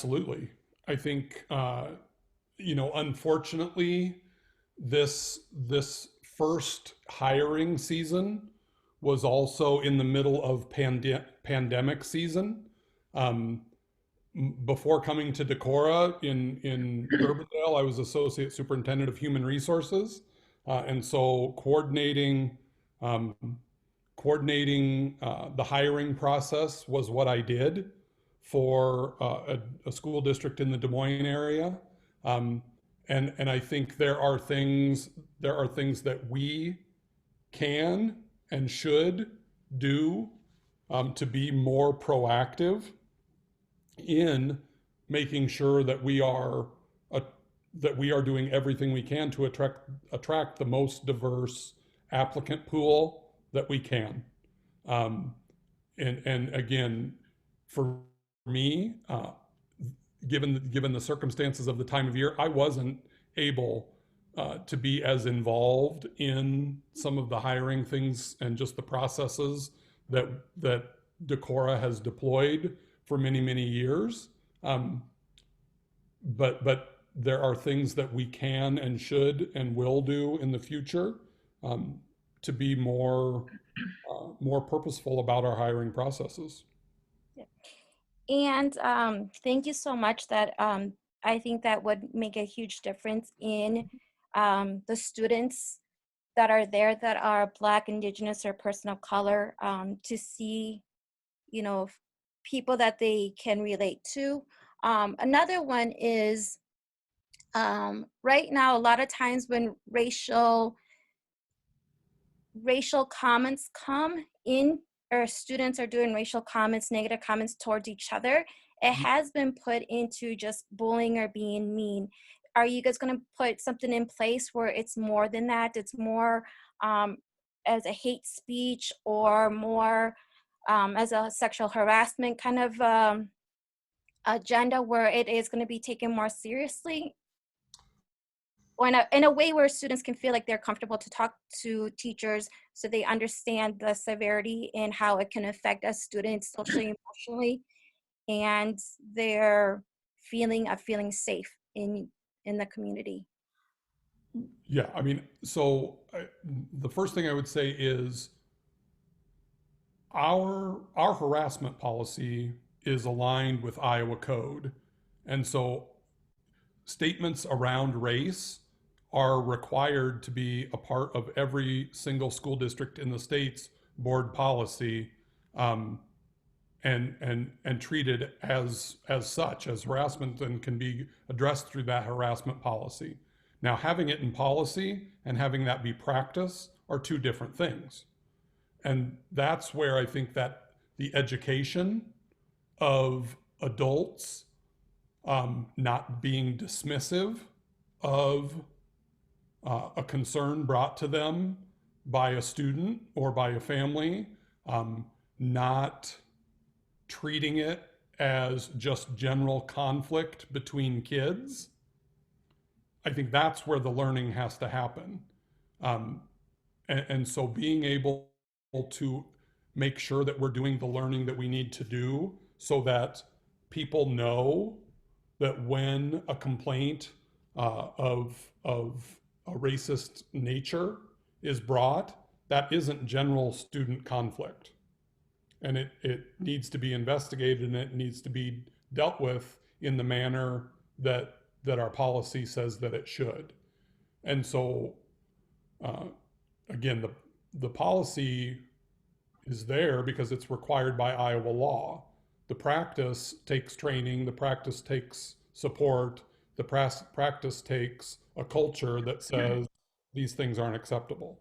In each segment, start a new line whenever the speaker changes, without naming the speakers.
Absolutely. I think, unfortunately, this first hiring season was also in the middle of pandemic season. Um, Before coming to Decorah in Urbandale, I was associate superintendent of human resources, and so um, coordinating the hiring process was what I did for a school district in the Des Moines area. Um, and I think there are things that we can and should do to be more proactive in making sure uh, that we are doing everything we can to attract the most diverse applicant pool that we can. Um, and again, for me, given the circumstances of the time of year, I wasn't able to be as involved in some of the hiring things and just the processes that that Decorah has deployed for many years. Um, but there are things that we can and should and will do in the future um, to be more purposeful about our hiring processes.
And thank you so much. That I think that would make a huge difference in the students that are there that are Black, Indigenous, or person of color, to see, you know, people that they can relate to. Another one is right now, a lot of times when racial comments come in, or students are doing racial comments, negative comments towards each other, it has been put into just bullying or being mean. Are you guys going to put something in place where it's more than that? It's more as a hate speech, or more as a sexual harassment kind of agenda, where it is going to be taken more seriously, or in a way where students can feel like they're comfortable to talk to teachers, so they understand the severity and how it can affect us students socially, emotionally, and their feeling of feeling safe in the community.
Yeah, I mean, the first thing I would say is our harassment policy is aligned with Iowa code. And so statements around race are required to be a part of every single school district in the state's board policy, um, and treated as such, as harassment, and can be addressed through that harassment policy. Now, having it in policy and having that be practice are two different things. And that's where I think that the education of adults, not being dismissive of a concern brought to them by a student or by a family, not treating it as just general conflict between kids. I think that's where the learning has to happen. Um, and so being able to make sure that we're doing the learning that we need to do so that people know that when a complaint of a racist nature is brought, that isn't general student conflict. And it needs to be investigated, and it needs to be dealt with in the manner that our policy says that it should. And so, uh, again, the policy is there because it's required by Iowa law. The practice takes training, the practice takes support, the practice takes a culture that says these things aren't acceptable.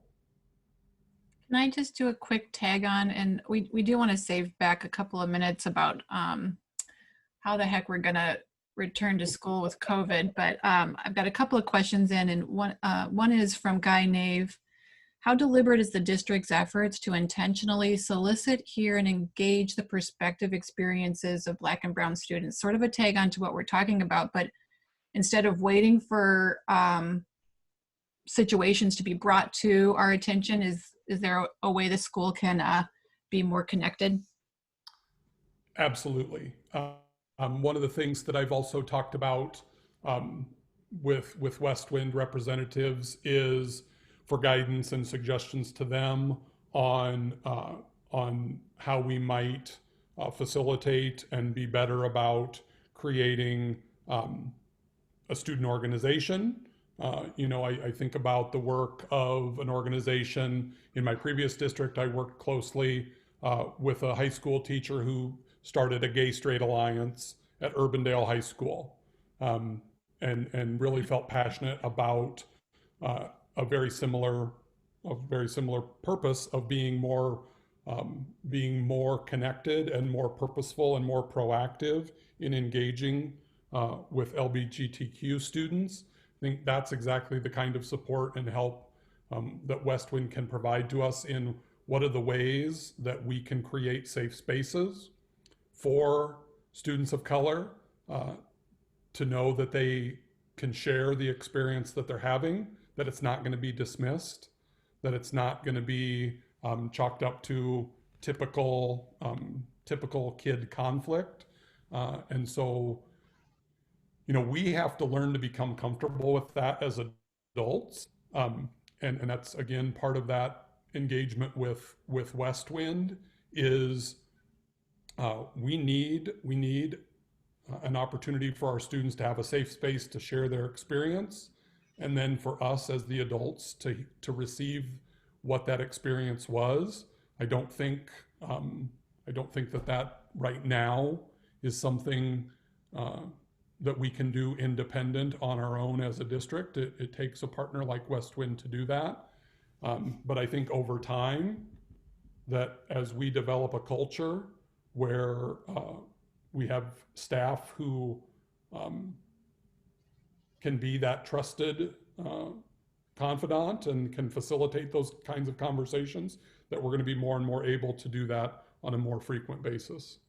Can I just do a quick tag on? And we do want to save back a couple of minutes about how the heck we're going to return to school with COVID. But I've got a couple of questions in, and one is from Guy Nave. How deliberate is the district's efforts to intentionally solicit, hear, and engage the perspective experiences of Black and Brown students? Sort of a tag on to what we're talking about, but instead of waiting for situations to be brought to our attention, is there a way the school can be more connected?
Absolutely. One of the things that I've also talked about um, with West Wind representatives is for guidance and suggestions to them on how we might facilitate and be better about creating a student organization. I think about the work of an organization in my previous district. I worked closely with a high school teacher who started a gay straight alliance at Urbandale High School, and really felt passionate about uh, a very similar purpose of being more connected and more purposeful and more proactive in engaging with LGBTQ students. I think that's exactly the kind of support and help that Westwind can provide to us in what are the ways that we can create safe spaces for students of color to know that they can share the experience that they're having, that it's not going to be dismissed, that it's not going to be chalked up to typical kid conflict. And so, we have to learn to become comfortable with that as adults. And that's, again, part of that engagement with Westwind is we need an opportunity for our students to have a safe space to share their experience, and then for us as the adults to receive what that experience was. I don't think that right now is something that we can do independent on our own as a district. It takes a partner like Westwind to do that. But I think over time, that as we develop a culture where we have staff who can be that trusted confidant and can facilitate those kinds of conversations, that we're going to be more and more able to do that on a more frequent basis.